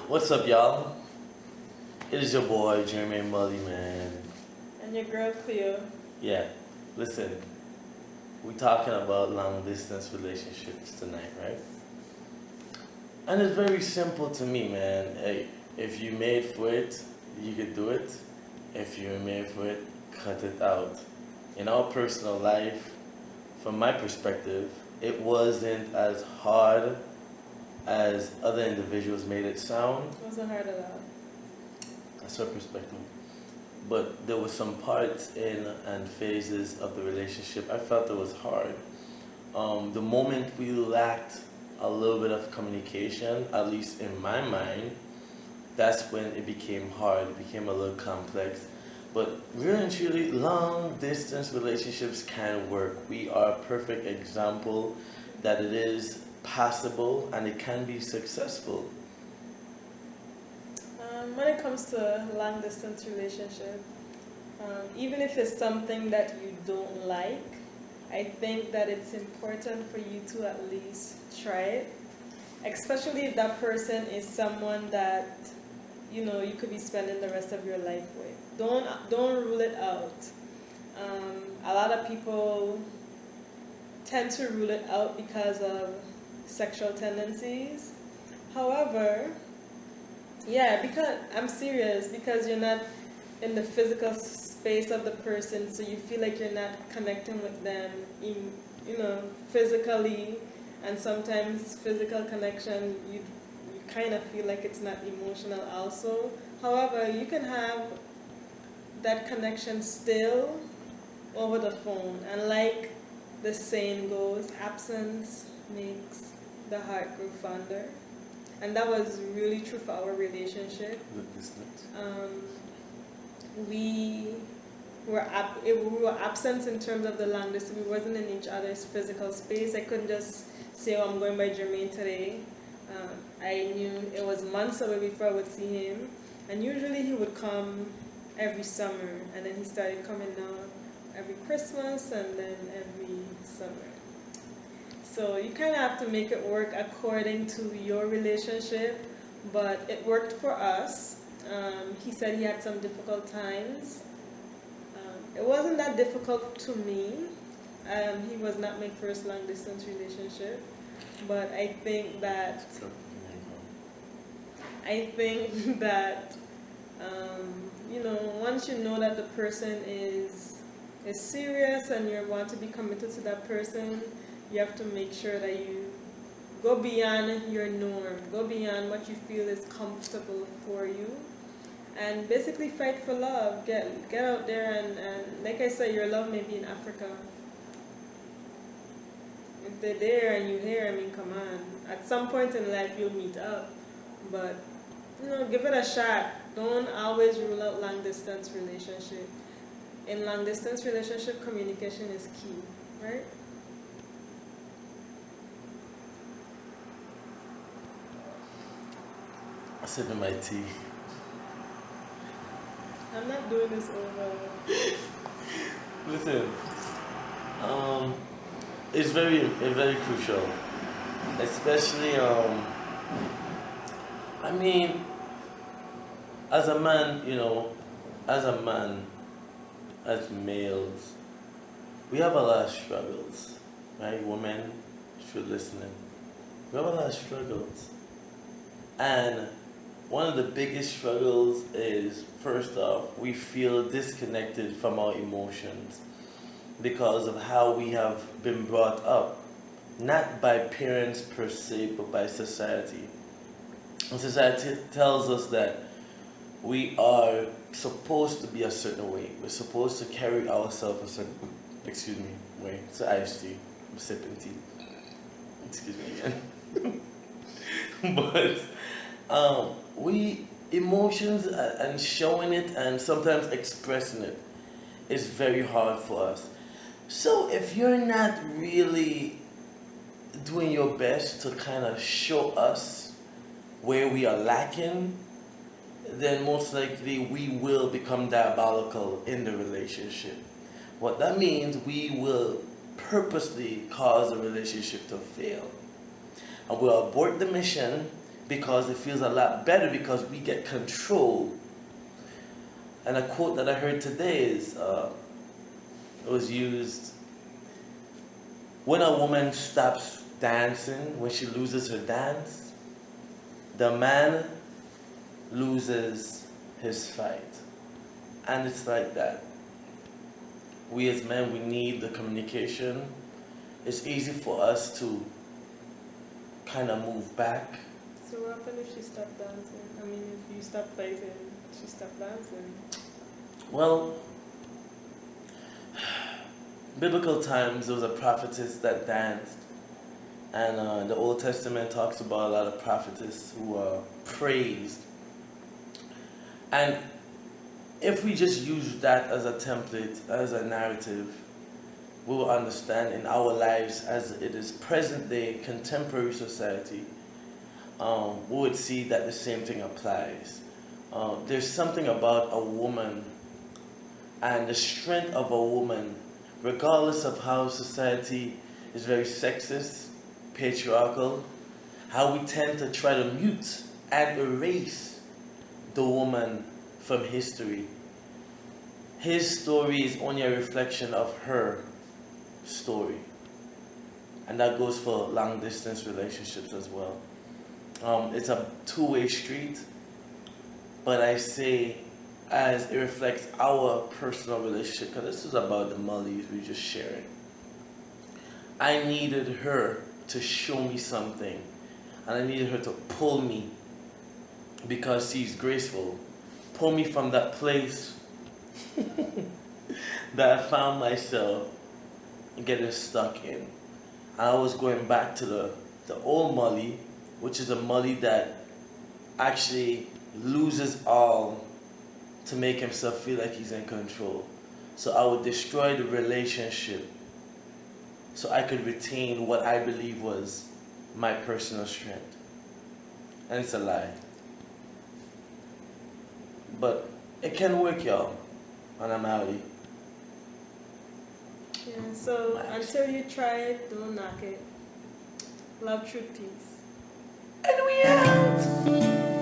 What's up, y'all? It is your boy, Jeremy Mulleys, man. And your girl Cleo. Yeah, listen, we talking about long distance relationships tonight, right? And it's very simple to me, man. Hey, if you made for it, you could do it. If you're made for it, cut it out. In our personal life, from my perspective, it wasn't as hard as other individuals made it sound. It wasn't hard at all. That's her perspective. But there were some parts in and phases of the relationship I felt it was hard. The moment we lacked a little bit of communication, at least in my mind, that's when it became hard. It became a little complex. But really and truly, long distance relationships can work. We are a perfect example that it is possible and it can be successful. When it comes to long distance relationship, even if it's something that you don't like, I think that it's important for you to at least try it, especially if that person is someone that you could be spending the rest of your life with. Don't rule it out. A lot of people tend to rule it out because of sexual tendencies. However, yeah, because I'm serious, because you're not in the physical space of the person, so you feel like you're not connecting with them physically, and sometimes physical connection you kind of feel like it's not emotional also. However, you can have that connection still over the phone, and like the saying goes, absence makes the heart grow fonder. And that was really true for our relationship. We we were absent in terms of the long distance. We wasn't in each other's physical space. I couldn't just say, "Oh, I'm going by Jermaine today." I knew it was months away before I would see him, and usually he would come every summer, and then he started coming now every Christmas and then every summer. So you kind of have to make it work according to your relationship, but it worked for us. He said he had some difficult times. It wasn't that difficult to me. He was not my first long distance relationship, but I think that once you know that the person is serious and you want to be committed to that person, you have to make sure that you go beyond your norm, go beyond what you feel is comfortable for you, and basically fight for love. Get out there and like I said, your love may be in Africa. If they're there and you're here, I mean, come on. At some point in life, you'll meet up, but give it a shot. Don't always rule out long distance relationship. In long distance relationship, communication is key, right? Sipping my tea. I'm not doing this over. Listen, it's very crucial, especially I mean, as a man, as males, we have a lot of struggles, right? Women, if you're listening, we have a lot of struggles, and one of the biggest struggles is, first off, we feel disconnected from our emotions because of how we have been brought up, not by parents per se, but by society. And society tells us that we are supposed to be a certain way. We're supposed to carry ourselves a certain, way. It's iced tea. I'm sipping tea. Excuse me again. But we emotions and showing it and sometimes expressing it is very hard for us. So if you're not really doing your best to kind of show us where we are lacking, then most likely we will become diabolical in the relationship. What that means, we will purposely cause the relationship to fail. And we'll abort the mission because it feels a lot better because we get control. And a quote that I heard today is, it was used, when a woman stops dancing, when she loses her dance, the man loses his fight. And it's like that. We as men, we need the communication. It's easy for us to kind of move back. So what happened if she stopped dancing? I mean, if you stop fighting, she stopped dancing. Well, biblical times, there was a prophetess that danced. And the Old Testament talks about a lot of prophetess who are praised. And if we just use that as a template, as a narrative, we will understand in our lives as it is present day, contemporary society, we would see that the same thing applies. There's something about a woman and the strength of a woman, regardless of how society is very sexist, patriarchal, how we tend to try to mute and erase the woman from history. His story is only a reflection of her story. And that goes for long distance relationships as well. It's a two-way street, but I say as it reflects our personal relationship, because this is about the Mulleys we're just sharing. I needed her to show me something, and I needed her to pull me, because she's graceful, pull me from that place that I found myself getting stuck in. I was going back to the old Mulley, which is a Mulley that actually loses all to make himself feel like he's in control. So I would destroy the relationship so I could retain what I believe was my personal strength. And it's a lie. But it can work, y'all. And I'm outie. Yeah, so until you try it, don't knock it. Love, truth, peace. And we out!